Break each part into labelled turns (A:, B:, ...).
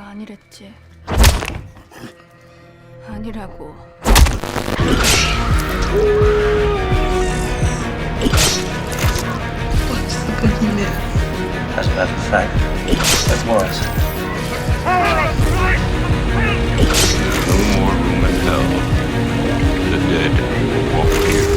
A: 아니랬지. 아니라고.
B: As a matter of fact, that was.
C: No more room in hell. The dead walk here.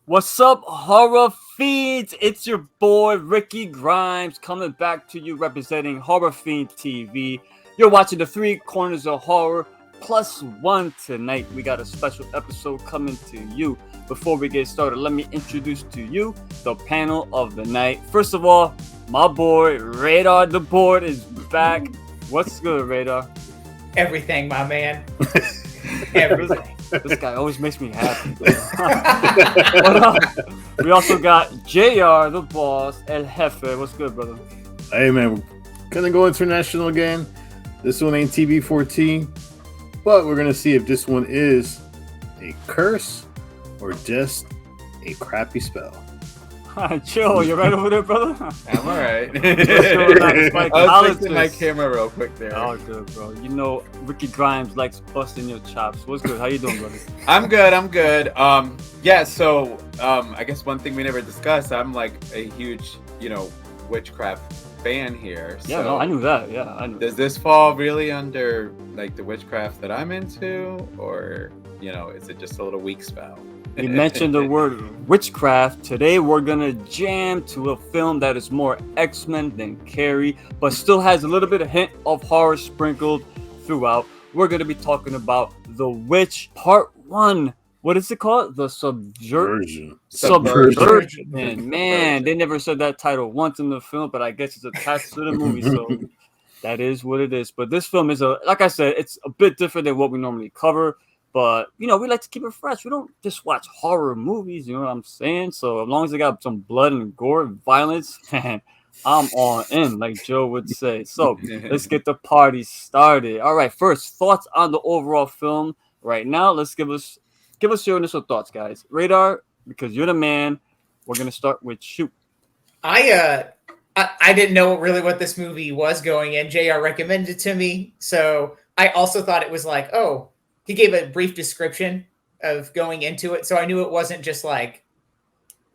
D: What's up, horror fiends? It's your boy Ricky Grimes coming back to you representing Horror Fiend TV. You're watching the Three Corners of Horror plus one tonight. We got a special episode coming to you. Before we get started, let me introduce to you the panel of the night. First of all, my boy Radar DeBOARD is back. What's good, Radar?
E: Everything, my man. Everything.
D: This guy always makes me happy. We also got JR, the boss, El Jefe. What's good, brother?
F: Hey, man, we're gonna go international again. This one ain't TV-14, but we're gonna see if this one is a curse or just a crappy spell.
D: Chill, you right over there, brother?
G: I'm alright.
D: I
G: was fixing my camera real quick there.
D: Oh, good, bro. You know, Ricky Grimes likes busting your chops. What's good? How you doing, brother?
G: I'm good. Yeah, so I guess one thing we never discussed, I'm like a huge, witchcraft fan here.
D: Yeah,
G: so
D: no, I knew that. Yeah, I knew.
G: Does this fall really under like the witchcraft that I'm into, or is it just a little weak spell?
D: You mentioned the word witchcraft. Today we're gonna jam to a film that is more X-Men than Carrie, but still has a little bit of hint of horror sprinkled throughout. We're gonna be talking about The Witch Part 1. What is it called? The Subversion. Man, they never said that title once in the film, but I guess it's attached to the movie, so that is what it is. But this film is like I said, it's a bit different than what we normally cover. But, we like to keep it fresh. We don't just watch horror movies, you know what I'm saying? So as long as they got some blood and gore and violence, man, I'm all in, like Joe would say. So let's get the party started. All right, first, thoughts on the overall film right now. Let's give us your initial thoughts, guys. Radar, because you're the man, we're going to start with you.
E: I didn't know really what this movie was going in. JR recommended it to me. So I also thought it was like, oh, he gave a brief description of going into it, so I knew it wasn't just like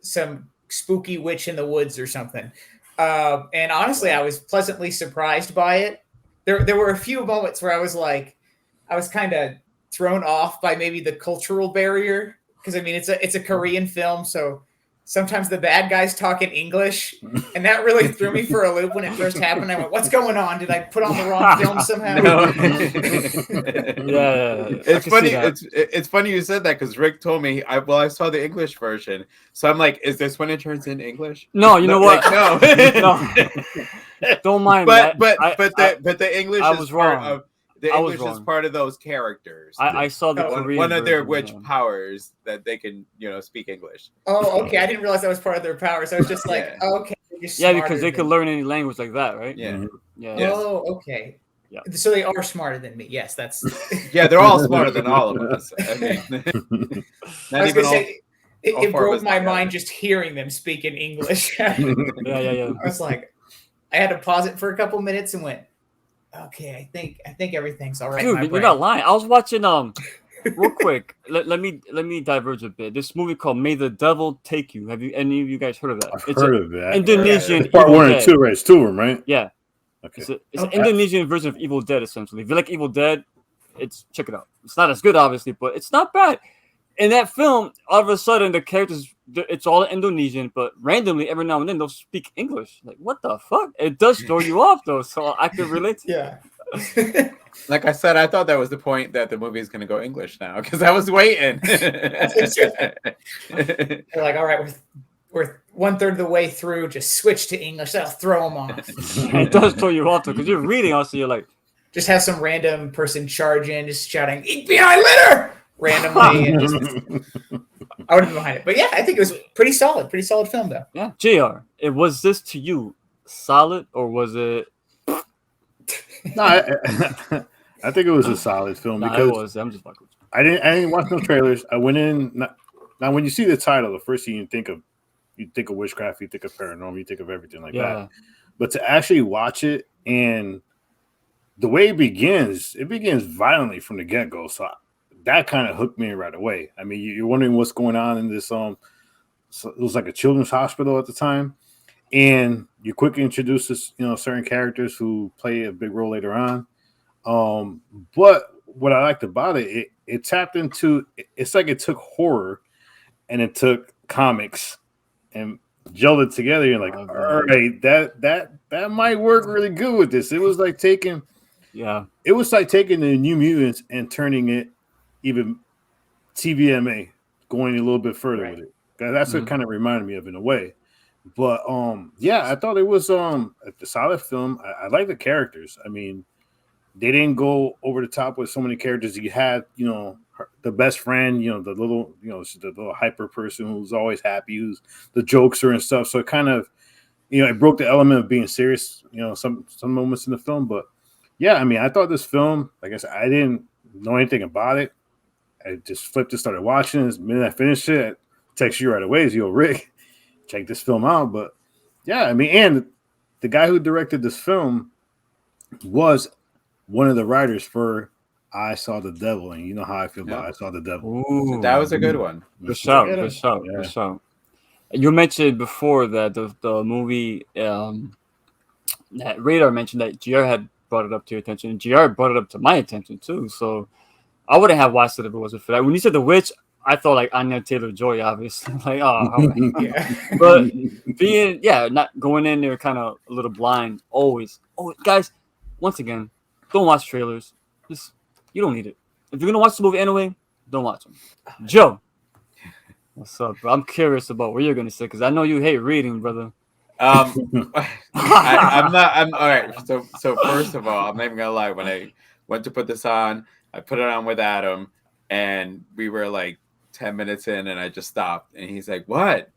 E: some spooky witch in the woods or something. And honestly, I was pleasantly surprised by it. There were a few moments where I was kind of thrown off by maybe the cultural barrier, because I mean it's a Korean film, so sometimes the bad guys talk in English, and that really threw me for a loop when it first happened. I went, "What's going on? Did I put on the wrong film somehow?"
D: Yeah.
G: It's funny. It's funny you said that, because Rick told me. I saw the English version, so I'm like, "Is this when it turns in English?"
D: No, you know what?
G: Like,
D: no. Don't mind
G: but
D: that.
G: But the English
D: I
G: is
D: was
G: part
D: wrong.
G: of the English is part of those characters.
D: I saw the Korean
G: one of their
D: version,
G: witch powers that they can speak English.
E: Oh, okay. I didn't realize that was part of their powers. I was just like, okay.
D: Yeah, because they could learn any language like that, right?
G: Yeah.
D: Yeah.
E: Oh, okay.
D: Yeah.
E: So they are smarter than me. Yes, that's.
G: Yeah, they're all smarter than all of us. I mean,
E: I was going to say, it broke my mind just hearing them speak in English.
D: Yeah.
E: I was like, I had to pause it for a couple minutes and went, okay, I think everything's all right.
D: Dude, you're not lying. I was watching real quick. Let me diverge a bit. This movie called May the Devil Take You. Have any of you guys heard of that?
F: I've heard of that.
D: Indonesian.
F: It's part 1 and 2, right? It's 2 of them, right?
D: Yeah.
F: Okay.
D: It's an Indonesian version of Evil Dead, essentially. If you like Evil Dead, check it out. It's not as good, obviously, but it's not bad. In that film, all of a sudden, the characters, it's all Indonesian, but randomly, every now and then, they'll speak English. Like, what the fuck? It does throw you off, though, so I can relate to
E: Yeah.
G: Like I said, I thought that was the point that the movie is going to go English now, because I was waiting.
E: They're like, all right, we're 1/3 of the way through. Just switch to English. That'll throw them off.
D: It does throw you off, though, because you're reading, also, you're like...
E: Just have some random person charge in, just shouting, "Eat behind litter!" randomly. And just, I would have been behind it. But yeah, I think it was pretty solid film, though.
D: Yeah. JR, was this to you solid, or was it...
F: No, I think it was a solid film because
D: it was. I'm just fucking with you.
F: I didn't watch no trailers. I went in. Now, when you see the title, the first thing you think of you think of witchcraft, you think of paranormal, you think of everything like
D: Yeah.
F: that. But to actually watch it and the way it begins violently from the get go. So that kind of hooked me right away. I mean, you're wondering what's going on in this. So it was like a children's hospital at the time, and you quickly introduce this, certain characters who play a big role later on. But what I liked about it tapped into. It's like it took horror, and it took comics, and gelled it together. You're like, all right, that might work really good with this. It was like taking.
D: Yeah.
F: It was like taking the New Mutants and turning it even TVMA, going a little bit further with it. That's what kind of reminded me of in a way. But yeah, I thought it was a solid film. I like the characters. I mean, they didn't go over the top with so many characters. You had, the best friend, the little hyper person who's always happy, who's the jokester and stuff. So it kind of, it broke the element of being serious, some moments in the film. But yeah, I mean, I thought this film, like I said, I didn't know anything about it. I just flipped it, started watching it. The minute I finished it, I text you right away. Yo, Rick, check this film out. But yeah, I mean, and the guy who directed this film was one of the writers for I Saw the Devil. And you know how I feel about I Saw the Devil.
D: Ooh,
G: That was a good one.
D: Good shout. You mentioned before that the movie that Radar mentioned that GR had brought it up to your attention, and GR brought it up to my attention too. So I wouldn't have watched it if it wasn't for that. When you said The Witch, I thought like Anya Taylor-Joy, obviously. Like, oh, all right.
E: Yeah.
D: But being, not going in there kind of a little blind, always. Oh, guys, once again, don't watch trailers. You don't need it. If you're gonna watch the movie anyway, don't watch them. Joe, what's up, bro? I'm curious about what you're gonna say because I know you hate reading, brother.
G: I'm all right. So first of all, I'm not even gonna lie. When I went to put this on, I put it on with Adam, and we were like 10 minutes in, and I just stopped. And he's like, "What?"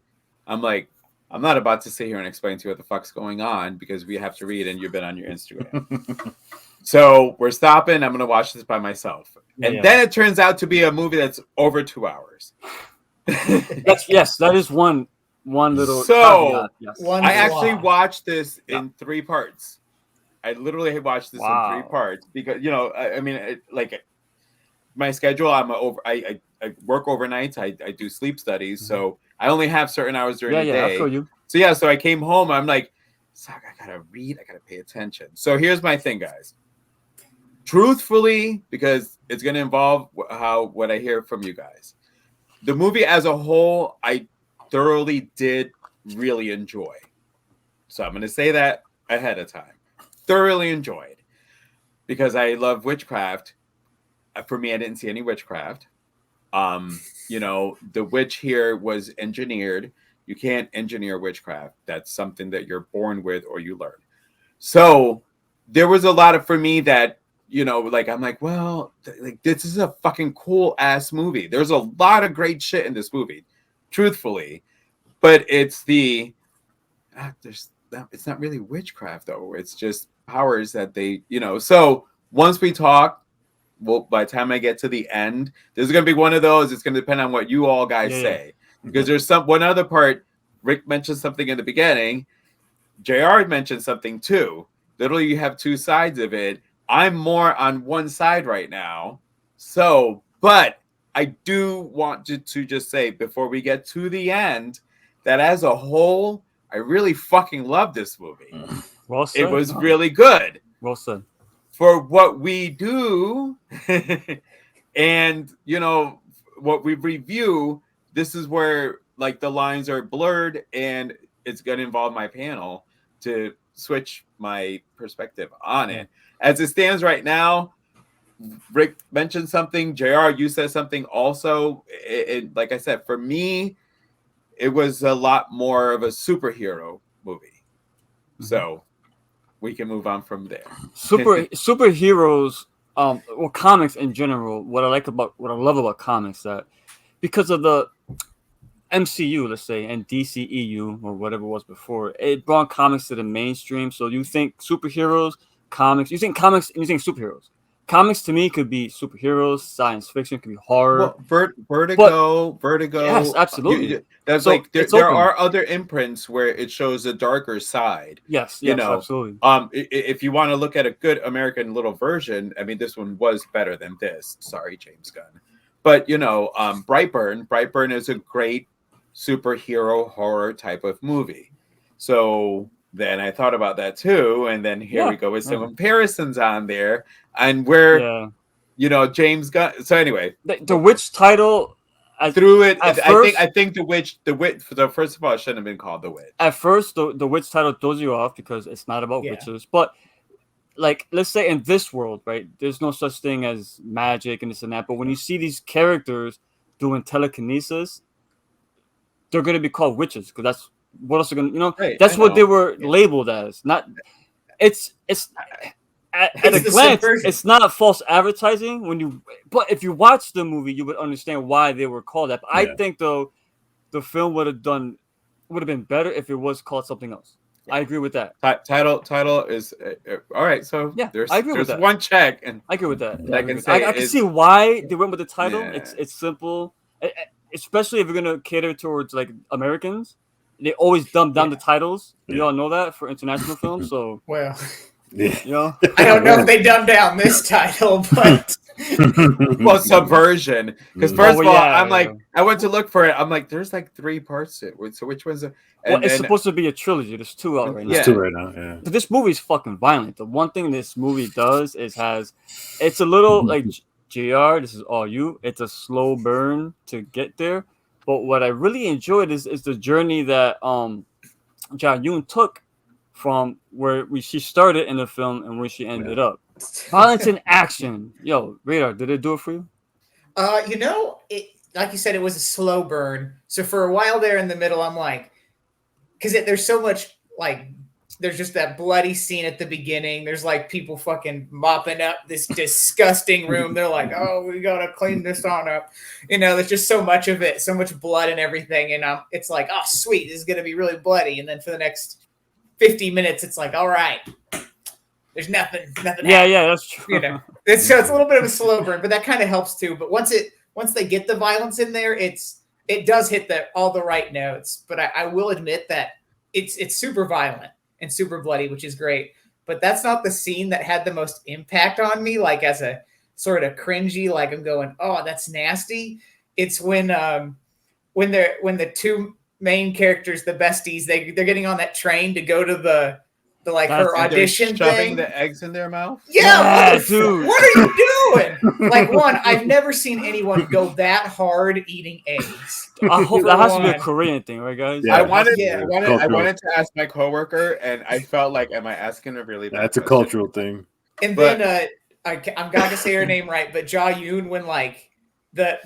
G: I'm like, "I'm not about to sit here and explain to you what the fuck's going on because we have to read, and you've been on your Instagram." So we're stopping. I'm gonna watch this by myself, and then it turns out to be a movie that's over 2 hours.
D: That is one little.
G: So
D: yes.
G: I actually watched this in 3 parts. I literally watched this in 3 parts because I mean, my schedule. I work overnights. I do sleep studies, so I only have certain hours during the day.
D: I feel you.
G: So I came home. I'm like, I gotta read. I gotta pay attention. So here's my thing, guys. Truthfully, because it's gonna involve what I hear from you guys. The movie as a whole, I thoroughly did really enjoy. So I'm gonna say that ahead of time. Thoroughly enjoyed because I love witchcraft. For me, I didn't see any witchcraft. The witch here was engineered. You can't engineer witchcraft. That's something that you're born with or you learn. So there was a lot for me that, I'm like, well, this is a fucking cool ass movie. There's a lot of great shit in this movie, truthfully, but it's it's not really witchcraft though. It's just powers that they, so once we talk, well, by the time I get to the end, there's going to be one of those. It's going to depend on what you all guys say. Because there's one other part. Rick mentioned something in the beginning. JR mentioned something too. Literally, you have 2 sides of it. I'm more on one side right now. So, but I do want to just say before we get to the end that as a whole, I really fucking love this movie.
D: Well said.
G: It was really good.
D: Well said.
G: For what we do and, what we review, this is where like the lines are blurred and it's going to involve my panel to switch my perspective on it. As it stands right now, Rick mentioned something. JR, you said something also. Like I said, for me, it was a lot more of a superhero movie. So we can move on from there.
D: Superheroes, comics in general. What I love about comics that because of the MCU, let's say, and DCEU or whatever it was before, it brought comics to the mainstream. So you think superheroes, comics, you think comics, and you think superheroes. comics to me could be superheroes, science fiction, could be horror.
G: Well, Vertigo.
D: Yes, absolutely.
G: That's
D: So,
G: like there
D: it's open.
G: are other imprints where it shows a darker side.
D: Yes,
G: You know,
D: absolutely.
G: If you want to look at a good American little version, I mean, this one was better than this. Sorry, James Gunn. But you know, Brightburn is a great superhero horror type of movie. So then I thought about that too, and then here we go with some comparisons on there, and where you know James Gunn. So anyway,
D: the Witch title.
G: I think the Witch. So first of all, it shouldn't have been called the Witch.
D: At first, the Witch title throws you off because it's not about witches. But like, let's say in this world, right? There's no such thing as magic and this and that. But when you see these characters doing telekinesis, they're going to be called witches because that's what else are going to, you know?
G: Right,
D: that's what they were labeled as. Not, it's at a glance, it's not false advertising when you. But if you watch the movie, you would understand why they were called that. But I think though, the film would have been better if it was called something else. I agree with that.
G: Title is all right. So
D: I agree with that.
G: One check, and
D: I agree with that.
G: I
D: can see why they went with the title. It's simple, especially if you're gonna cater towards like Americans. They always dumb down the titles. You all know that for international films. So
E: well,
D: you know,
E: I don't know if they dumbed down this title, but
G: well, Subversion. Because first of all, I went to look for it. I'm like, there's like 3 parts to it. So which one's?
D: It's supposed to be a trilogy. There's 2 out right now.
F: There's 2 right now. Yeah.
D: But this movie is fucking violent. The one thing this movie does is it's a little like JR. This is all you. It's a slow burn to get there. But what I really enjoyed is the journey that Ja Yoon took from where she started in the film and where she ended up. Violence and action. Yo, Radar, did it do it for you?
E: You know, it like you said, it was a slow burn. So for a while there in the middle, I'm like, because there's so much like there's just that bloody scene at the beginning. There's like people fucking mopping up this disgusting room. They're like, oh, we gotta clean this on up. You know, there's just so much of it, so much blood and everything. And it's like, oh, sweet, this is gonna be really bloody. And then for the next 50 minutes, it's like, all right, there's nothing.
D: Yeah, that's true.
E: You know, it's a little bit of a slow burn, but that kind of helps too. But once they get the violence in there, it does hit all the right notes. But I will admit that it's super violent and super bloody, which is great. But that's not the scene that had the most impact on me, like as a sort of cringy, like I'm going, oh, that's nasty. It's when the 2 main characters, the besties, they're getting on that train to go to the her audition
G: shoving
E: thing.
G: the eggs in their mouth.
E: Yeah,
D: dude.
E: What are you doing? Like, one, I've never seen anyone go that hard eating eggs.
D: I hope that has to be a Korean thing, right, guys?
F: Yeah.
G: I wanted to ask my coworker, and I felt like, am I asking a really bad
F: That's a
G: question?
F: cultural thing.
E: And then I'm gonna say her name right, but Ja Yoon, when like the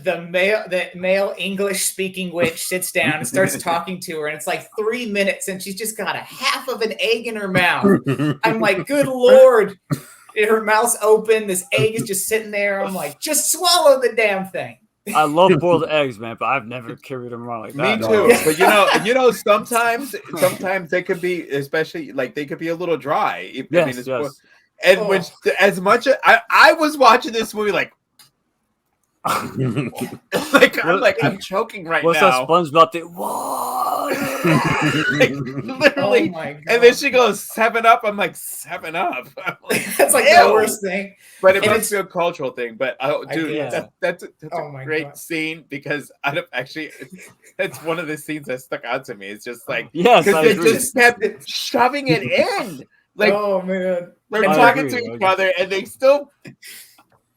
E: male English speaking witch sits down and starts talking to her, and it's like 3 minutes, and she's just got a half of an egg in her mouth. I'm like, good Lord. Her mouth's open, this egg is just sitting there. I'm like, just swallow the damn thing.
D: I love boiled eggs, man, but I've never carried them around like that.
G: Me too. But you know, sometimes they could be, especially like they could be a little dry.
D: Yes.
G: And which, as much as I was watching this movie, like, I'm choking right
D: What's
G: now.
D: What's that SpongeBob thing? Whoa!
G: Like, literally.
E: Oh my God.
G: And then she goes 7 Up. I'm like, 7 Up.
E: That's like
G: Ew.
E: the worst thing.
G: But it must be a cultural thing. But dude,
D: yeah.
G: that's a great
E: God.
G: scene because that's one of the scenes that stuck out to me. It's just like,
D: Yes, I
G: they
D: agree.
G: just kept shoving it in. Like,
E: oh man,
G: they're
D: I
G: talking
D: agree,
G: to
D: I
G: each other, and they still.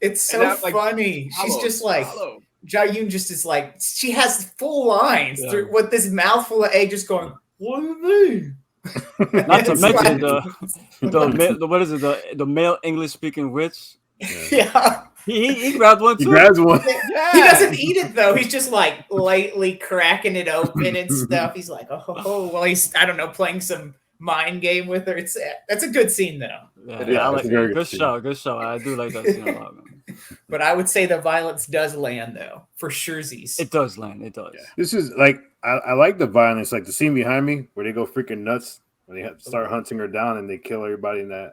E: it's so
G: And I'm like,
E: funny. She's just like,
G: swallow.
E: Ja Yoon just is like, she has full lines
D: Yeah.
E: through, with this mouthful of egg, just going, what do you mean?
D: Not to
E: It's
D: mention
E: like-
D: the male English speaking witch.
E: Yeah.
D: He grabbed one
F: He
D: too.
F: grabs one.
G: Yeah.
E: He doesn't eat it though. He's just like lightly cracking it open and stuff. He's like, oh, well, he's, I don't know, playing some mind game with her. That's a good scene though.
D: Yeah, I like
F: that's a very
D: it.
F: good
D: Good
F: scene.
D: show, good show. I do like that scene a lot, man.
E: But I would say the violence does land though, for surezies.
D: It does land. It does.
F: This is like I like the violence, like the scene behind me where they go freaking nuts when they start hunting her down and they kill everybody in that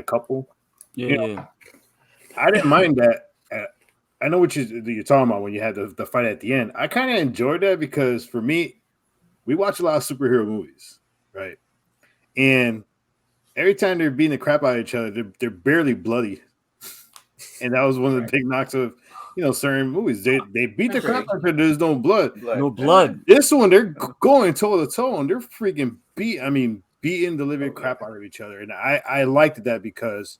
F: couple.
D: Yeah,
F: You know,
D: yeah.
F: I didn't mind that. I know what you're talking about when you had the fight at the end. I kind of enjoyed that because for me, we watch a lot of superhero movies, right? And every time they're beating the crap out of each other, they're barely bloody. And that was one of the big knocks of certain movies. They beat the crap out of each other. There's no blood.
D: No blood.
F: This one, they're going toe to toe and they're freaking beating the living crap out of each other. And I liked that because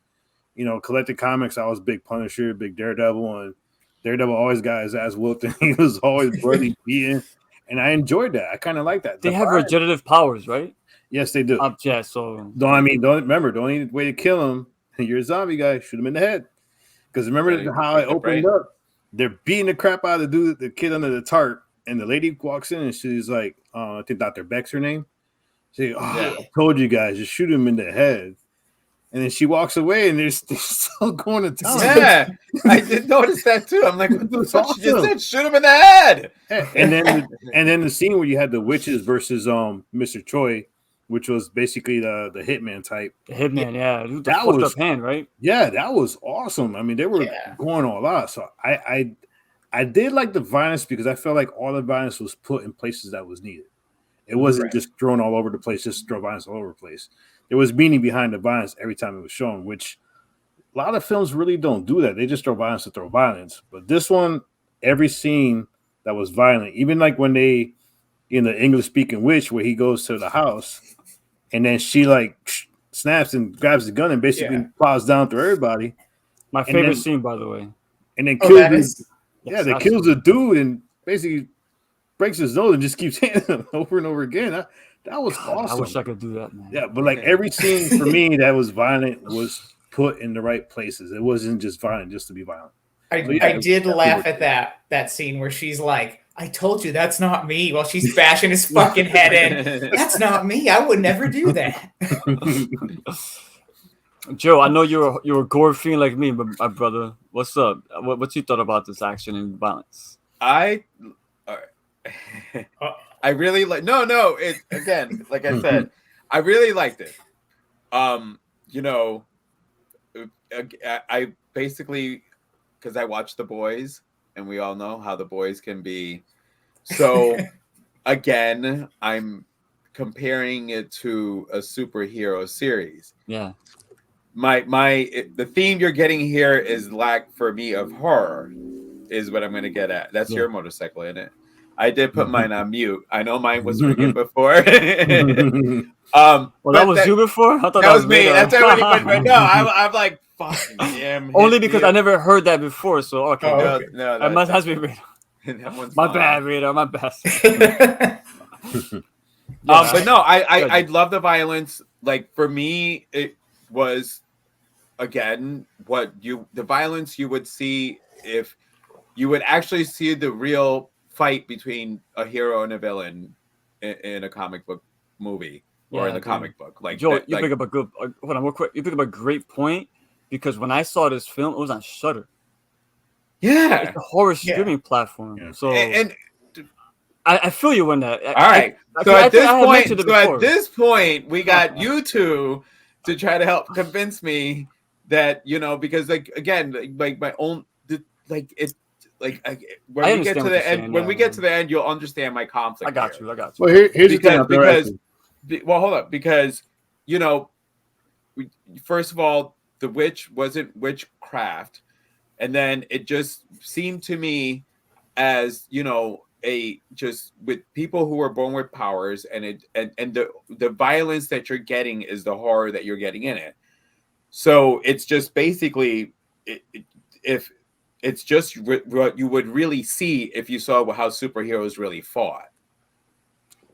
F: collected comics, I was big Punisher, big Daredevil, and Daredevil always got his ass whooped and he was always bloody beaten. And I enjoyed that. I kind of like that.
D: They have regenerative powers, right?
F: Yes, they do.
D: Yeah, so
F: don't remember, the only way to kill him, you're a zombie guy, shoot him in the head. Because remember how it opened up? They're beating the crap out of the kid under the tarp, and the lady walks in and she's like, I think Dr. Beck's her name. She's like, I told you guys, just shoot him in the head. And then she walks away, and they're still going to town.
G: Yeah, I did notice that too. I'm like, what the fuck? She just said, shoot him in the head.
F: And then the scene where you had the witches versus Mr. Choi, which was basically the hitman type.
D: The hitman, yeah.
F: That was
D: up hand, right?
F: Yeah, that was awesome. I mean, they were going all out. So I did like the violence because I felt like all the violence was put in places that was needed. It wasn't just thrown all over the place, just throw violence all over the place. There was meaning behind the violence every time it was shown, which a lot of films really don't do that. They just throw violence to throw violence. But this one, every scene that was violent, even like when they in the English-speaking witch where he goes to the house and then she like snaps and grabs the gun and basically plows down through everybody.
D: My favorite scene, by the way.
F: And then kills kills the dude and basically breaks his nose and just keeps hitting him over and over again. That was awesome.
D: I wish I could do that, man.
F: Yeah, but like every scene for me that was violent was put in the right places. It wasn't just violent just to be violent.
E: I did laugh at that scene where she's like, I told you that's not me, while she's bashing his fucking head in. That's not me. I would never do that.
D: Joe, I know you're a gore fiend like me, but my brother, what's up? What you thought about this action and violence?
G: I really like it again, like I said, I really liked it. I basically, because I watched The Boys and we all know how The Boys can be. So again, I'm comparing it to a superhero series.
D: Yeah.
G: The theme you're getting here is lack for me of horror is what I'm going to get at. That's your motorcycle, isn't it? I did put mine on mute. I know mine was ringing before.
D: Well, that was you before? I thought that was
G: me. That's everybody. But no, I'm like, fucking damn.
D: Only because I never heard that before. So okay,
G: no,
D: that must has been my bad, Rita. My bad.
G: But no, I love the violence. Like for me, it was again the violence you would see if you would actually see the real fight between a hero and a villain in a comic book movie or in the comic book. Like
D: Joe, you pick up a good. Hold on, real quick. You pick up a great point because when I saw this film, it was on Shudder.
G: Yeah,
D: it's a horror streaming platform. Yeah. So
G: and
D: I feel you in that.
G: All right. So at this point, we got you two to try to help convince me that because again, like my own like it. When we get to the end, when we get to the end, you'll understand my conflict.
D: I got you.
F: Well, here's
G: because hold up, because first of all, the witch wasn't witchcraft, and then it just seemed to me as just with people who were born with powers, and the violence that you're getting is the horror that you're getting in it. So it's just basically if. It's just what you would really see if you saw how superheroes really fought.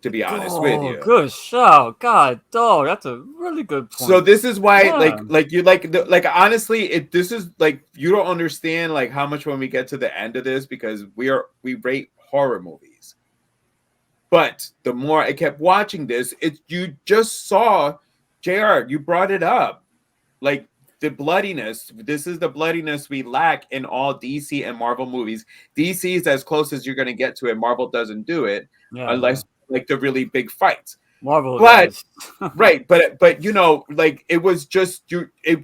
G: To be honest with you,
D: good shout, God, dog, that's a really good point.
G: So this is why, honestly, this is like you don't understand like how much when we get to the end of this because we rate horror movies. But the more I kept watching this, you just saw, JR, you brought it up, like. The bloodiness. This is the bloodiness we lack in all DC and Marvel movies. DC is as close as you're going to get to it. Marvel doesn't do it unless like the really big fights.
D: Marvel,
G: but right, but like it was just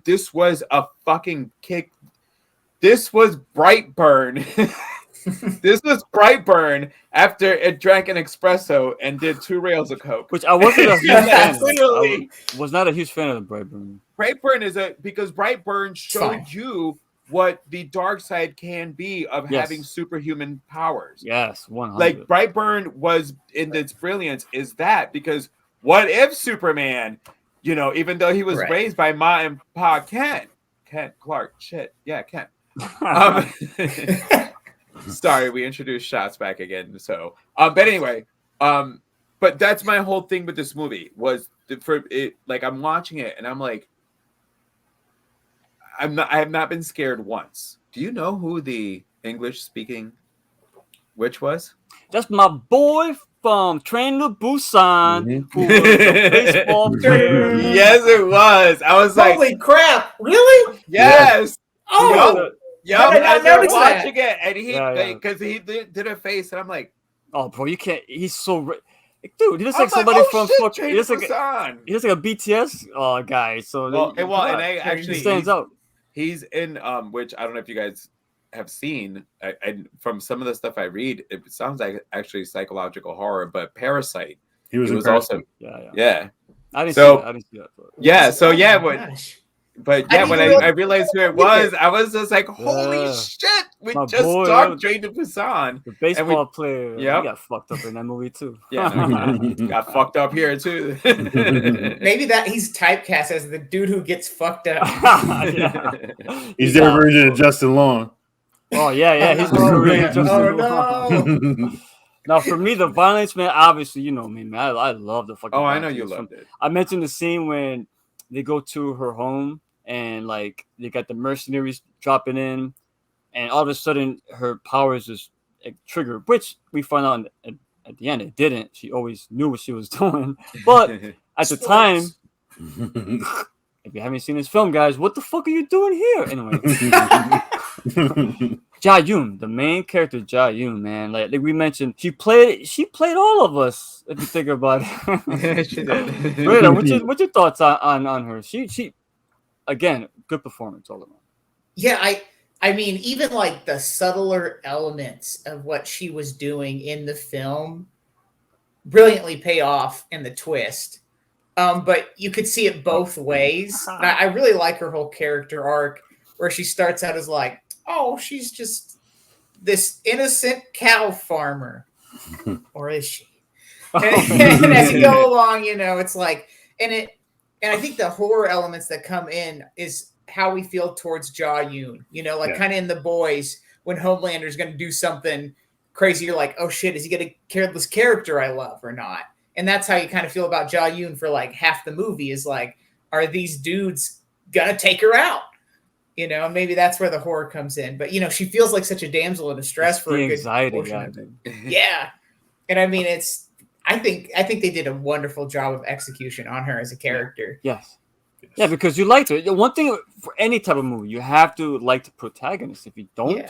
G: this was a fucking kick. this was Brightburn. This was Brightburn after it drank an espresso and did 2 rails of coke.
D: Which I wasn't a huge
G: Yeah,
D: fan of.
G: literally.
D: I was not a huge fan of the Brightburn.
G: Brightburn because Brightburn showed
E: fine.
G: you what the dark side can be of
D: Yes.
G: having superhuman powers.
D: Yes, 100.
G: Like Brightburn was in its brilliance is that because what if Superman, you know, even though he was
E: Right.
G: raised by Ma and Pa Kent Clark, shit, yeah, Kent. Sorry, we introduced shots back again. So, but anyway, but that's my whole thing with this movie was for it. Like I'm watching it and I'm like, I have not been scared once. Do you know who the English-speaking witch was?
D: That's my boy from Train to Busan,
F: Mhm.
D: who was a baseball player.
G: Yes, it was. I was like,
E: Holy crap! Really?
G: yes.
E: Oh,
G: Yo,
E: How did I
G: as I'm
E: notice that?
G: watching it, and he
D: Yeah.
G: because he did a face, and I'm like,
D: Oh, bro, you can't. He's so. Dude, he looks
G: I'm
D: like somebody
G: oh,
D: from
G: shit,
D: fucking. He looks like
G: Busan.
D: a BTS guy. So
G: And I
D: he
G: actually
D: stands out.
G: He's in which I don't know if you guys have seen. I from some of the stuff I read, it sounds like actually psychological horror, but Parasite.
F: He was,
G: It was
F: impressive.
G: also
D: Yeah.
G: yeah.
D: I didn't
G: So-
D: see that. I didn't see that. But.
G: Yeah, so yeah,
E: Oh my
G: when,
E: gosh.
G: but
E: I
G: yeah, when
E: didn't
G: I
E: even
G: realized who it
E: realize
G: was, I was just like, holy
D: Yeah.
G: shit, we
D: My
G: just
D: boy,
G: talked Train to Busan.
D: The baseball player.
G: Yep.
D: He got fucked up in that movie too.
G: Yeah, no, got fucked up here too.
E: Maybe that he's typecast as the dude who gets fucked up.
D: Yeah.
F: He's their version of Justin Long.
D: Oh yeah. He's already
E: Oh,
D: just.
E: no.
D: Now for me, the violence, man. Obviously, you know me, man. I love the fucking.
G: Oh, I know
D: violence
G: you
D: in this
G: loved
D: film.
G: it.
D: I mentioned the scene when they go to her home and like they got the mercenaries dropping in, and all of a sudden her powers just triggered, which we find out at the end it didn't. She always knew what she was doing, but at the time, if you haven't seen this film, guys, what the fuck are you doing here? Anyway, Ja-yoon, the main character, Ja-yoon, man, like we mentioned, she played all of us. If you think about it,
G: She did.
D: Rita, what's your thoughts on her? She again, good performance all around.
E: Yeah, I mean, even like the subtler elements of what she was doing in the film brilliantly pay off in the twist. But you could see it both ways. And I really like her whole character arc where she starts out as like, oh, she's just this innocent cow farmer. Or is she? And as you go along, you know, it's like, and I think the horror elements that come in is how we feel towards Ja-yoon, you know, like kind of in The Boys when Homelander's going to do something crazy. You're like, oh shit, is he going to kill this character I love or not? And that's how you kind of feel about Ja-yoon for like half the movie is like, are these dudes going to take her out? You know, maybe that's where the horror comes in. But, you know, she feels like such a damsel in distress for
D: The
E: a good
D: anxiety
E: portion
D: guy,
E: of it.
D: dude.
E: Yeah. And I mean, I think they did a wonderful job of execution on her as a character.
D: Yes. Yeah, because you liked it. One thing for any type of movie, you have to like the protagonist. If you don't,
E: Yeah.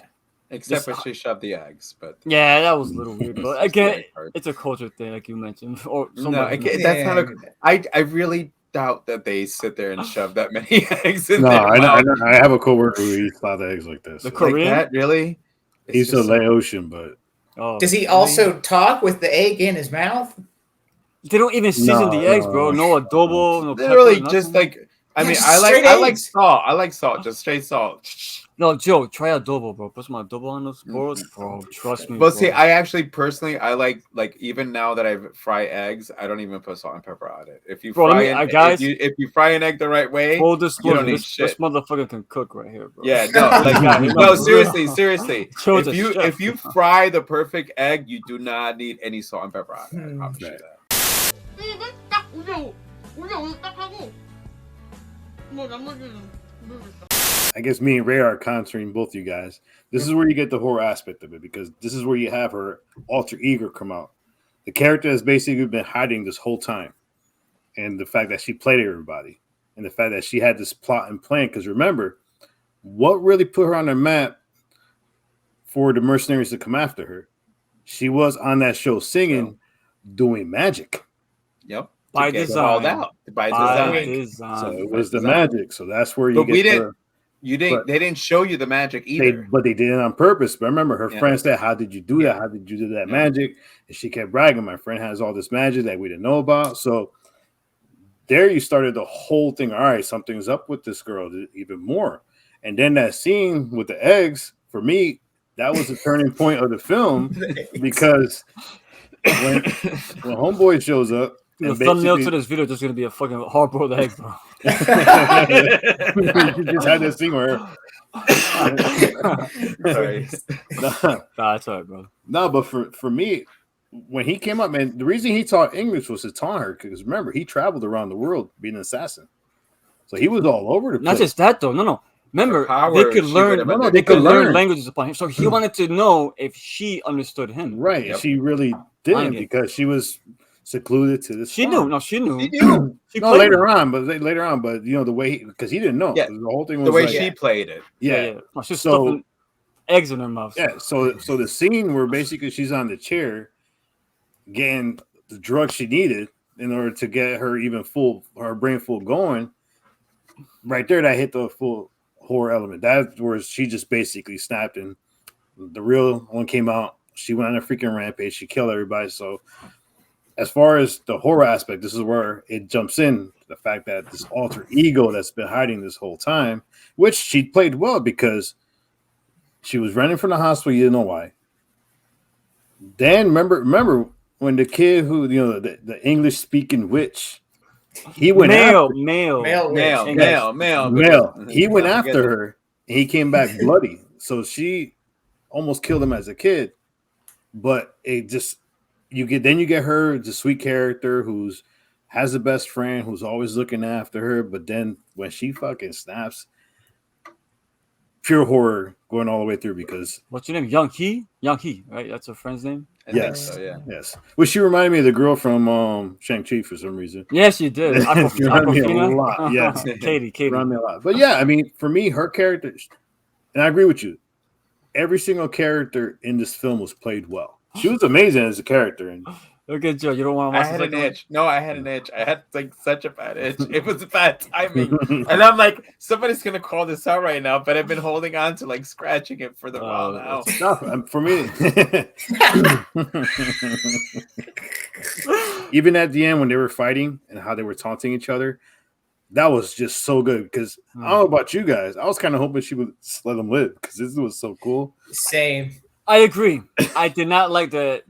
G: Except when she shoved the eggs, but
D: yeah, that was a little weird. But again,
G: very hard.
D: it's a culture thing, like you mentioned. Or
G: No,
D: somebody
G: that's not I really doubt that they sit there and shove that many eggs in
F: No,
G: their
F: I
G: mouth.
F: know. I have a coworker who eats a lot of eggs like this.
D: The
F: So.
D: Korean?
G: Like that, really? It's
F: He's a
G: just-
F: Laotian, but
D: Oh,
E: Does he also talk with the egg in his mouth?
D: they don't even season
F: No,
D: the eggs,
F: no.
D: bro. No adobo, no
G: literally
D: pepper,
G: just
D: nothing.
G: like I
E: Yeah,
G: mean,
E: just
G: I
E: straight
G: like
E: eggs.
G: salt. I like salt, just straight salt.
D: No, Joe, try adobo, bro. Put some adobo on those boards, bro. Trust me.
G: But
D: bro.
G: see, I actually personally I like even now that I fry eggs, I don't even put salt and pepper on it. If you
D: Bro, let
G: fry
D: me-
G: an,
D: guys-
G: if you fry an egg the right way,
D: full disclosure,
G: need
D: this
G: shit.
D: motherfucker can cook right here, bro.
G: yeah, no, like
D: Yeah, he's
G: no,
D: not
G: seriously.
D: Joe's a
G: If you
D: chef.
G: if you fry the perfect egg, you do not need any salt and pepper on it. I promise you
F: Right.
G: that.
A: 이건 딱 우리 오늘 딱 하고 뭐 나머지는 모르겠어.
F: I guess me and Ray are countering both you guys. This is where you get the horror aspect of it because this is where you have her alter ego come out. The character has basically been hiding this whole time, and the fact that she played everybody, and the fact that she had this plot and plan. Because remember, what really put her on the map for the mercenaries to come after her? She was on that show singing, doing magic.
G: Yep.
D: By
G: To get
D: design.
G: called out. By
D: By
G: design.
D: design.
F: So it was the
G: design.
F: magic. So that's where you
G: But we
F: get
G: didn't-
F: her.
G: You didn't.
F: But
G: they didn't show you the magic either.
F: but they did it on purpose. But I remember her
G: Yeah.
F: friend said, "How did you do that? How did you do that magic?" And she kept bragging, "My friend has all this magic that we didn't know about." So there you started the whole thing. All right, something's up with this girl even more. And then that scene with the eggs, for me, that was the turning point of the film because when Homeboy shows up,
D: The thumbnail to this video is just gonna be a fucking hard-boiled egg, bro.
F: you just had this scene where
G: Sorry.
D: Nah, it's alright, bro.
F: no, but for me, when he came up, man, the reason he taught English was to taunt her because remember he traveled around the world being an assassin, so he was all over the place.
D: Not just that though. No. Remember,
G: power
D: they could
G: she
D: learn.
G: would have
D: No,
F: they
D: they could
F: could
D: learn
F: learn.
D: languages upon him. So he wanted to know if she understood him.
F: Right,
G: Yep.
F: she really didn't
D: Mind it.
F: because she was secluded to this.
D: She
F: farm.
D: knew. No, she knew.
G: She knew
D: She
F: No,
D: played
F: later
D: it.
F: on, but you know the way because he didn't know.
G: Yeah.
F: The whole thing was
G: the way
F: like,
G: she played it.
F: yeah.
D: No, she's
F: So-
D: stuffing eggs in her mouth.
F: Yeah, so the scene where basically she's on the chair getting the drugs she needed in order to get her her brain full going, right there that hit the full horror element. That's where she just basically snapped and the real one came out. She went on a freaking rampage. She killed everybody. So as far as the horror aspect, this is where it jumps in. The fact that this alter ego that's been hiding this whole time, which she played well because she was running from the hospital. You didn't know why. Then remember when the kid who the English speaking witch, he went
D: male.
F: after he went after her. And he came back bloody, so she almost killed him as a kid. But it just you get her, the sweet character who's has a best friend who's always looking after her. But then when she fucking snaps, pure horror going all the way through because
D: What's your name? Young Hee, right? That's her friend's name.
G: I think
F: yes,
G: so, yeah.
F: yes. Well, she reminded me of the girl from Shang-Chi for some reason.
D: Yes, you did.
F: She reminded me a
D: Aquafina?
F: lot. Yes,
D: Katie.
F: reminded me a lot. But yeah, I mean, for me, her character, and I agree with you. Every single character in this film was played well. She was amazing as a character, and
D: Look at Joe. You don't want to
G: I
D: watch
G: had
D: the
G: an
D: second one?
G: itch. No, I had an itch. I had like such a bad itch. It was bad timing. And I'm like, somebody's gonna call this out right now, but I've been holding on to like scratching it for the while now.
F: no, for me, even at the end when they were fighting and how they were taunting each other, that was just so good. Because I don't know about you guys, I was kind of hoping she would just let them live because this was so cool.
E: Same.
D: I agree. I did not like the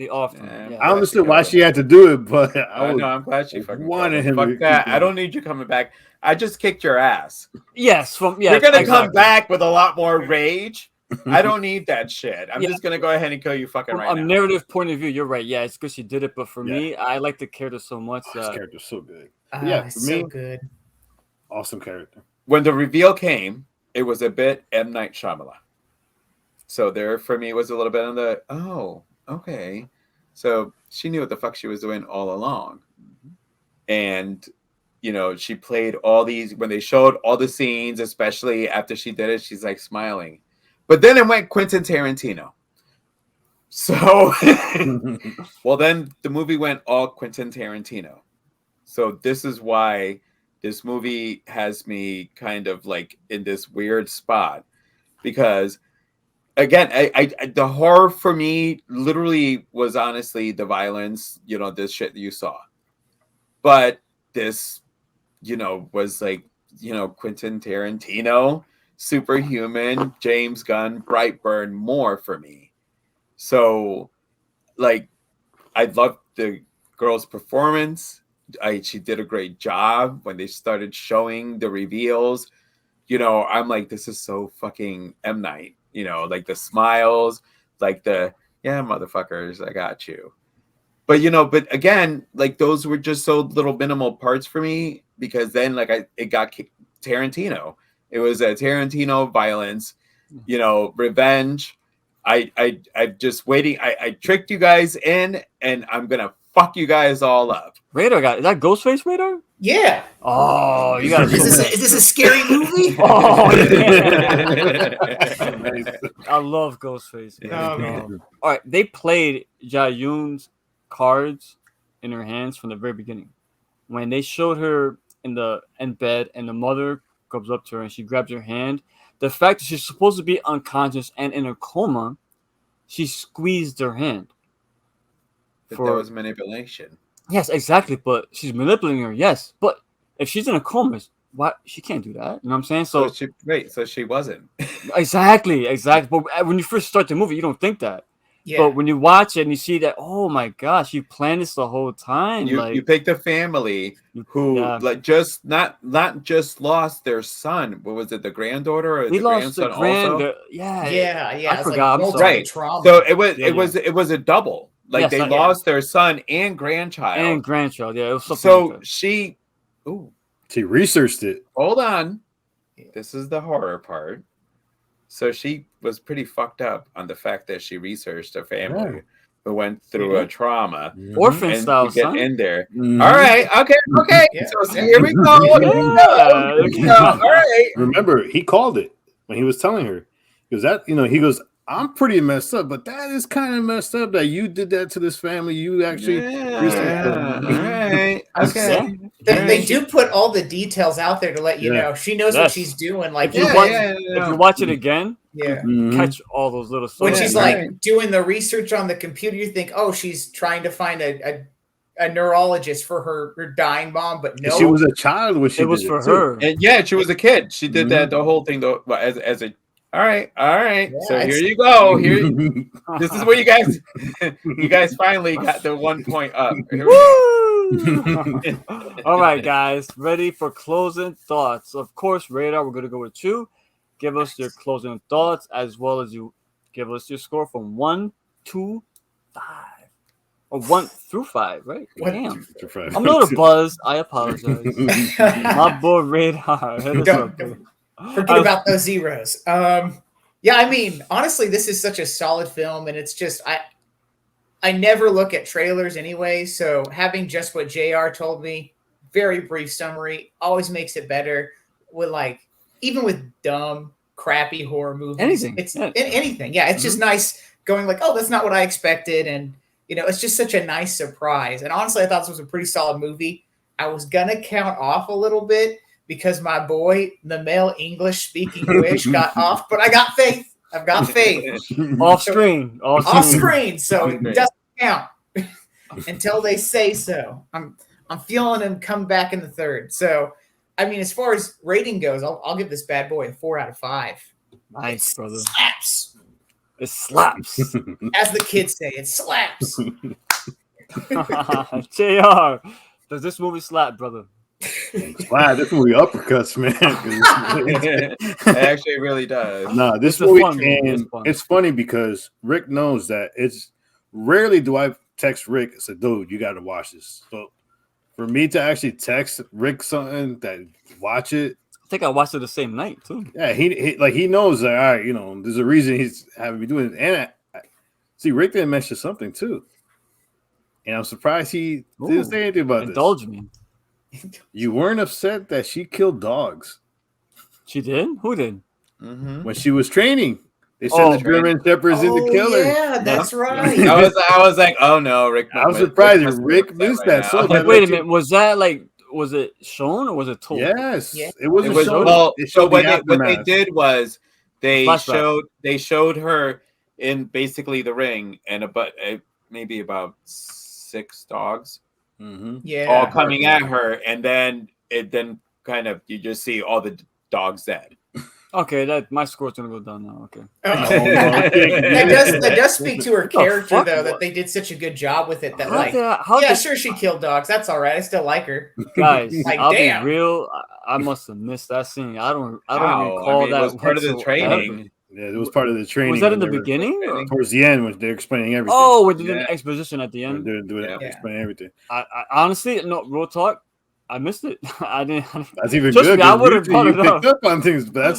D: off.
G: Yeah.
F: I understood why she had to do it, but I
G: No, I'm glad she fucking
F: wanted
G: killed
F: him to
G: Fuck that.
F: keep
G: I don't
F: going.
G: need you coming back. I just kicked your ass.
D: Yes,
G: You're gonna
D: exactly.
G: come back with a lot more rage. I don't need that shit. I'm
D: Yeah.
G: just gonna go ahead and kill you fucking
D: From
G: right
D: a
G: now.
D: narrative point of view, you're right. Yeah, it's good she did it, but for
F: Yeah.
D: me, I like the character so much.
F: This character's so good.
E: Ah,
F: Yeah, for
E: so
F: me,
E: good.
F: awesome character.
G: When the reveal came, it was a bit M. Night Shyamalan. So there for me was a little bit on the okay. So she knew what the fuck she was doing all along. And she played all these when they showed all the scenes, especially after she did it, she's like smiling. But then it went Quentin Tarantino. So well then the movie went all Quentin Tarantino. So this is why this movie has me kind of like in this weird spot because again, I the horror for me literally was honestly the violence, this shit that you saw. But this, was like, Quentin Tarantino, Superhuman, James Gunn, Brightburn more for me. So, like, I loved the girl's performance. She did a great job when they started showing the reveals. I'm like, this is so fucking M. Night. Like the smiles, like the motherfuckers, I got you. But but again, like those were just so little minimal parts for me because then it got Tarantino. It was a Tarantino violence, revenge. I'm just waiting. I tricked you guys in, and I'm gonna fuck you guys all up.
D: Radar is that Ghostface Radar?
E: Yeah.
D: Oh, you gotta.
E: Is this a scary movie?
D: Oh, yeah. I love Ghostface.
E: Oh, man.
D: All right, they played Jayun's cards in her hands from the very beginning. When they showed her in bed and the mother comes up to her and she grabs her hand. The fact that she's supposed to be unconscious and in a coma, she squeezed her hand.
G: But that was manipulation.
D: Yes, exactly. But she's manipulating her. Yes, but if she's in a coma, why she can't do that? You know what I'm saying? So
G: So she wasn't.
D: exactly. But when you first start the movie, you don't think that.
E: Yeah.
D: But when you watch it and you see that, oh my gosh, you planned this the whole time.
G: You picked a family who like just not just lost their son. What was it, the granddaughter or
D: they
G: the
D: lost
G: grandson
D: the
G: also?
E: Yeah.
D: I forgot.
E: Like
D: I'm sorry.
G: Right.
E: Trauma.
G: So it was a double. Like
D: Yes,
G: they lost their son and grandchild.
D: Yeah, it was something.
G: So
D: like that.
G: she
F: researched it.
G: hold on. This is the horror part. So she was pretty fucked up on the fact that she researched a family who went through a trauma.
D: Orphan
G: And
D: style,
G: to get
D: son.
G: in there.
F: Mhm.
G: All right. Okay.
E: Yeah.
G: So here we go. Here we go. All right.
F: Remember, he called it when he was telling her. He goes, I'm pretty messed up, but that is kind of messed up that you did that to this family. You actually researched them.
G: All right. Okay.
E: They do put all the details out there to let you know. She knows what she's doing. Like
D: If you watch it again,
F: Mhm.
D: catch all those little stuff.
E: when she's like doing the research on the computer, you think, oh, she's trying to find a neurologist for her dying mom, but no,
F: She was a child when she
D: it was
F: did
D: for
F: too.
D: her.
G: And she was a kid. She did that the whole thing though as a all right.
E: Yeah,
G: So here you go. This is where you guys finally got the 1 point up. Here we go.
D: All right, guys, ready for closing thoughts? Of course, Radar, we're going to go with you. Give us your closing thoughts as well as you give us your score from 1 to 5. Or 1 through 5, right? Damn. I'm a little buzzed. I apologize. My boy Radar. Hit us up.
E: Forget about those zeros. Yeah, I mean, honestly, this is such a solid film, and it's just I never look at trailers anyway, so having just what JR told me, very brief summary, always makes it better. With even with dumb, crappy horror movies, anything. Yeah, it's just nice going like, oh, that's not what I expected, and it's just such a nice surprise. And honestly, I thought this was a pretty solid movie. I was gonna count off a little bit, because my boy, the male English speaking Wish, got off, but I got faith. I've got faith.
D: Off screen.
E: So it doesn't count until they say so. I'm feeling him come back in the third. So, I mean, as far as rating goes, I'll give this bad boy a 4 out of 5.
D: Nice, brother.
E: Slaps.
D: It slaps.
E: As the kids say, it slaps.
D: JR, does this movie slap, brother?
F: Wow, this movie uppercuts, man.
G: It actually really does.
F: Nah, this
D: It's
F: movie
D: fun, man.
F: it's funny because Rick knows that it's rarely do I text Rick and say, dude, you got to watch this. So for me to actually text Rick something that watch it,
D: I think I watched it the same night too.
F: yeah, he knows that. All right, there's a reason he's having me doing it. And I see Rick didn't mention something too, and I'm surprised he didn't say anything about
D: Indulge me.
F: You weren't upset that she killed dogs.
D: She did? Who did?
F: When she was training. They said the German Shepherds in the killer.
E: Yeah, that's right.
G: I was like, oh no, Rick.
F: I was surprised Rick missed that. So
D: wait a minute, was it shown or was it told?
F: Yes,
E: Yeah.
F: it was.
G: Well, so what they
F: aftermath.
G: did was they
D: Flashback.
G: showed her in basically the ring and maybe about 6 dogs.
E: Yeah,
G: all coming at her, and then kind of you just see all the dogs dead.
D: Okay, my score's gonna go down now. Okay.
E: That does speak to her character,
D: fuck?
E: though, that they did such a good job with it. That sure, she killed dogs. That's all right. I still like her.
D: Guys,
E: Like,
D: I'll
E: damn.
D: be real. I must have missed that scene. I don't
G: Wow,
D: recall that.
G: it was part of the
D: whatsoever.
G: training.
F: Yeah, it was part of the training.
D: Was that in the beginning? Or?
F: Towards the end, when they're explaining everything.
D: Oh, with the exposition at the end.
F: They're doing explaining everything.
D: I honestly, no, real talk, I missed it. I didn't.
F: That's even
D: Trust
F: good.
D: me, I would have brought
F: you
D: it up.
F: picked up on things, but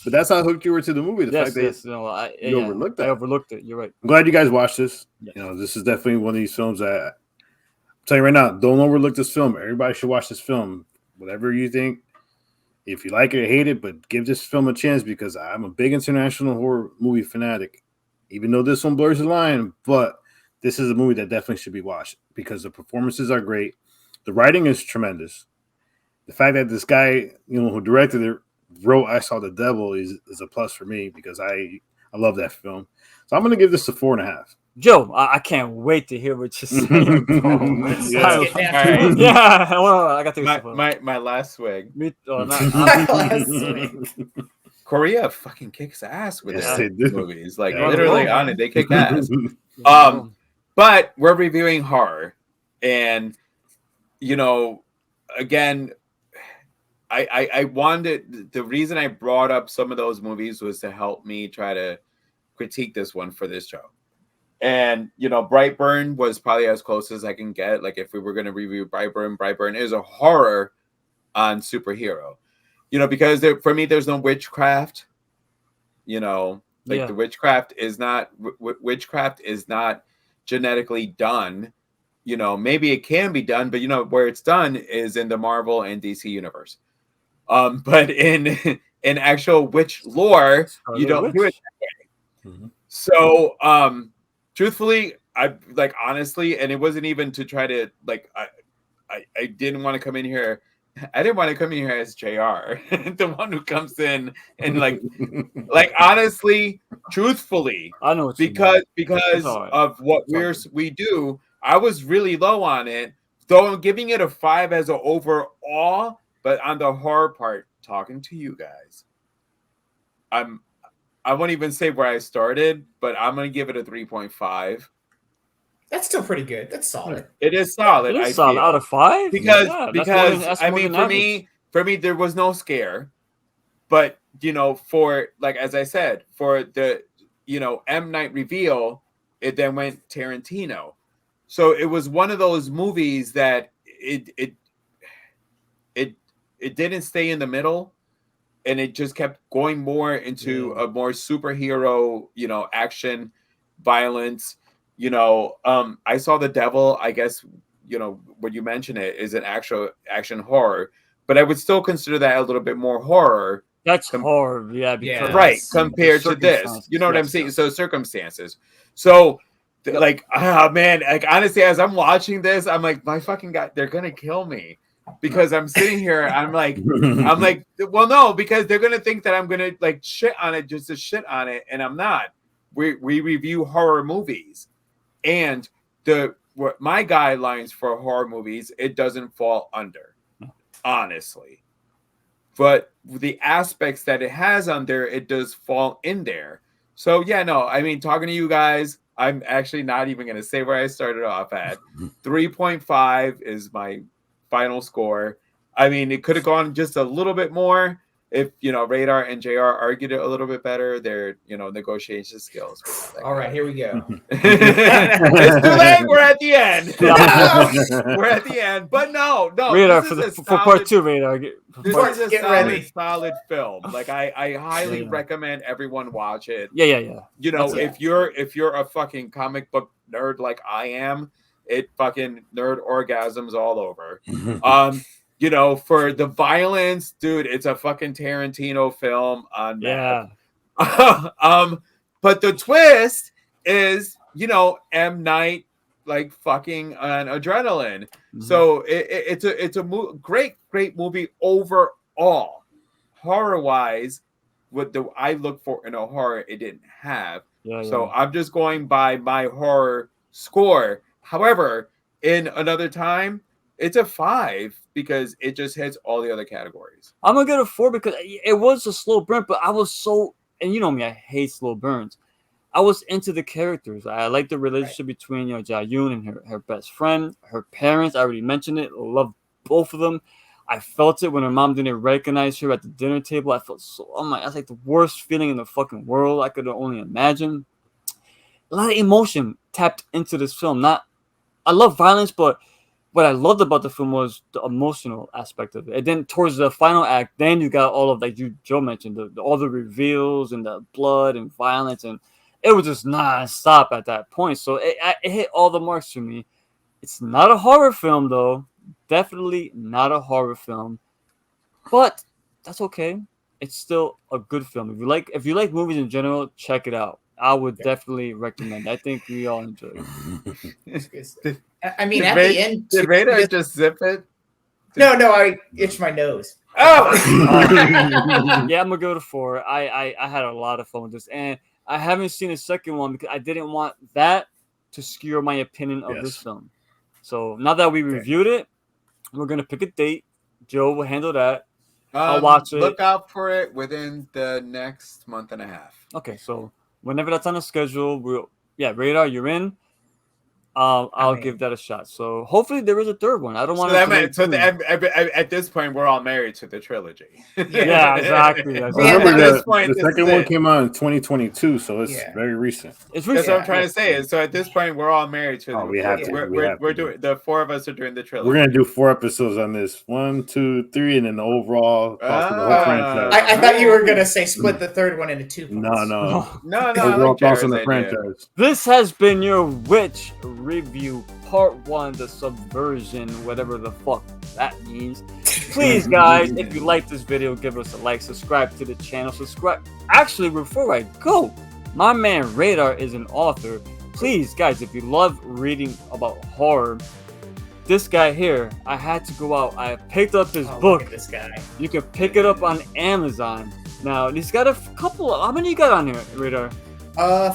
F: that's how hooked you were to the movie. The fact that
D: you
F: overlooked that.
D: I overlooked it. You're right.
F: I'm glad you guys watched this.
D: Yeah.
F: This is definitely one of these films that I'm telling you right now, don't overlook this film. Everybody should watch this film. Whatever you think, if you like it or hate it, but give this film a chance because I'm a big international horror movie fanatic. Even though this one blurs the line, but this is a movie that definitely should be watched because the performances are great. The writing is tremendous. the fact that this guy, who directed it, wrote "I Saw the Devil" is a plus for me because I love that film. So I'm gonna give this a 4.5.
D: Joe, I can't wait to hear what you're saying, bro.
E: Let's
F: Yeah.
E: get down
G: All
E: to
G: right.
E: it.
D: Yeah, hold on, I got to take a sip of water.
G: My last swig.
D: Me, not,
E: Last swing.
G: Korea fucking kicks ass with
F: Yes,
G: their
F: they do.
G: movies. Like
F: Yeah.
G: literally
D: Oh.
G: on it, they kick ass.
D: Oh.
G: But we're reviewing horror, and again, I wanted, the reason I brought up some of those movies was to help me try to critique this one for this show. And Brightburn was probably as close as I can get. Like if we were going to review Brightburn is a horror on superhero. Because for me there's no witchcraft. The witchcraft is not genetically done. Maybe it can be done, but where it's done is in the Marvel and DC universe. But in actual witch lore, you don't do it that way. Mm-hmm. So, truthfully, I honestly, and it wasn't even to try to I didn't want to come in here. I didn't want to come in here as JR, the one who comes in and honestly, truthfully,
D: I know what
G: because of what we do. I was really low on it, though I'm giving it a 5 as an overall. But on the horror part, talking to you guys, I won't even say where I started, but I'm gonna give it a 3.5.
E: That's still pretty good. That's solid.
G: It is solid.
D: It is solid out of 5
G: because
D: that's
G: I
D: more
G: mean
D: than
G: for me there was no scare, but for as I said, for the M. Night reveal, it then went Tarantino. So it was one of those movies that it didn't stay in the middle, and it just kept going more into a more superhero, action, violence. I Saw the Devil, I guess, when you mention it, is an actual action horror, but I would still consider that a little bit more horror.
D: That's horror, because
G: right, compared to this. You know what I'm saying? So circumstances. So man, honestly, as I'm watching this, I'm like, my fucking God, they're gonna kill me. Because I'm sitting here, I'm like, well, no, because they're gonna think that I'm gonna shit on it just to shit on it, and I'm not. We review horror movies, and my guidelines for horror movies, it doesn't fall under, honestly. But the aspects that it has under, it does fall in there. So yeah, no, I mean, talking to you guys, I'm actually not even gonna say where I started off at. 3.5 is my final score. I mean, it could have gone just a little bit more if Radar and JR argued it a little bit better. Their negotiation skills.
E: All right, here we go.
G: It's too late. We're at the end. We're at the end. But no.
D: Radar for part 2. Radar.
G: This is a solid film. I highly recommend everyone watch it.
D: Yeah.
G: If you're a fucking comic book nerd like I am, it fucking nerd orgasms all over. For the violence, dude, it's a fucking Tarantino film on that. Yeah. But the twist is, M. Night fucking on adrenaline. Mm-hmm. So it's a great movie overall. Horror wise, what I look for in a horror, it didn't have. So I'm just going by my horror score. However, in another time, it's a 5 because it just hits all the other categories.
D: I'm gonna get a 4 because it was a slow burn, but I was so, and you know me, I hate slow burns. I was into the characters. I like the relationship between Ja-yoon and her best friend, her parents. I already mentioned it. I love both of them. I felt it when her mom didn't recognize her at the dinner table. I felt that's like the worst feeling in the fucking world. I could only imagine. A lot of emotion tapped into this film. I love violence, but what I loved about the film was the emotional aspect of it. And then towards the final act, then you got all of, Joe mentioned, all the reveals and the blood and violence, and it was just non-stop at that point. So it hit all the marks for me. It's not a horror film, though. Definitely not a horror film. But that's okay. It's still a good film. If you like movies in general, check it out. I would definitely recommend. I think we all enjoy it.
E: I mean, at the end,
G: did Radar just zip it?
E: No, I itched my nose.
G: Oh,
D: Yeah, I'm gonna go to 4. I had a lot of fun with this, and I haven't seen a second one because I didn't want that to skew my opinion of this
F: Yes.
D: film. So now that we reviewed it, we're gonna pick a date. Joe will handle that. I'll watch it.
G: Look out for it within the next month and a half.
D: Okay, so whenever that's on the schedule, Radar, you're in. I'll give that a shot. So hopefully there is a third one. I don't want to.
G: At this point, we're all married to the trilogy.
D: Yeah, exactly.
F: Remember
G: At this point,
F: the
G: this
F: second
G: is
F: one
G: it.
F: came out in 2022, so it's
E: Yeah.
F: very recent.
D: It's
G: That's
D: recent.
G: what I'm trying to say. So at this point, we're all married to.
F: Oh, we have to.
G: We're doing the 4 of us are doing the trilogy.
F: We're gonna do 4 episodes on this. 1, 2, 3, and then the overall cost of the whole franchise.
E: I thought you were gonna say split the third one into 2 parts.
F: No.
G: No. I
F: Overall
G: like
F: cost on
G: Jared's
F: the
G: idea.
F: franchise.
D: This has been your Witch review part 1, the subversion, whatever the fuck that means. Please, guys, if you like this video, give us a like, subscribe to the channel, subscribe. Actually, before I go, my man Radar is an author. Please, guys, if you love reading about horror, this guy here, I had to go out. I picked up his book.
E: Look at this guy.
D: You can pick it up on Amazon. Now, he's got a couple. How many you got on here, Radar?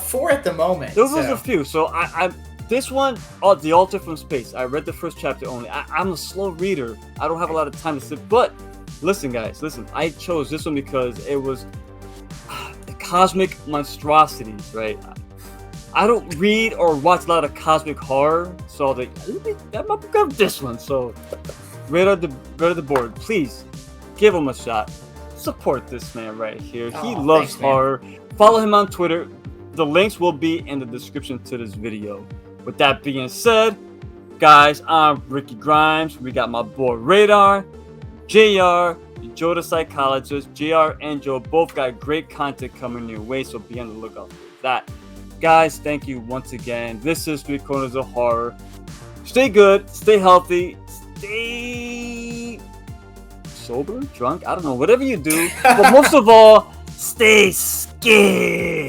E: 4 at the moment.
D: There was
E: so.
D: a few. So I this one, The Altar from Space. I read the first chapter only. I'm a slow reader. I don't have a lot of time to sit. But listen, guys, listen. I chose this one because it was the cosmic monstrosities, right? I don't read or watch a lot of cosmic horror, so I'm gonna pick up this one. So, Radar DeBOARD, please give him a shot. Support this man right here. He loves
E: thanks, man.
D: horror. Follow him on Twitter. The links will be in the description to this video. With that being said, guys, I'm Ricky Grimes. We got my boy Radar, JR, Joe the Psychologist. JR and Joe both got great content coming your way, so be on the lookout for that. Guys, thank you once again. This is 3 Corners of Horror. Stay good, stay healthy, stay sober, drunk, I don't know, whatever you do. But most of all, stay scared.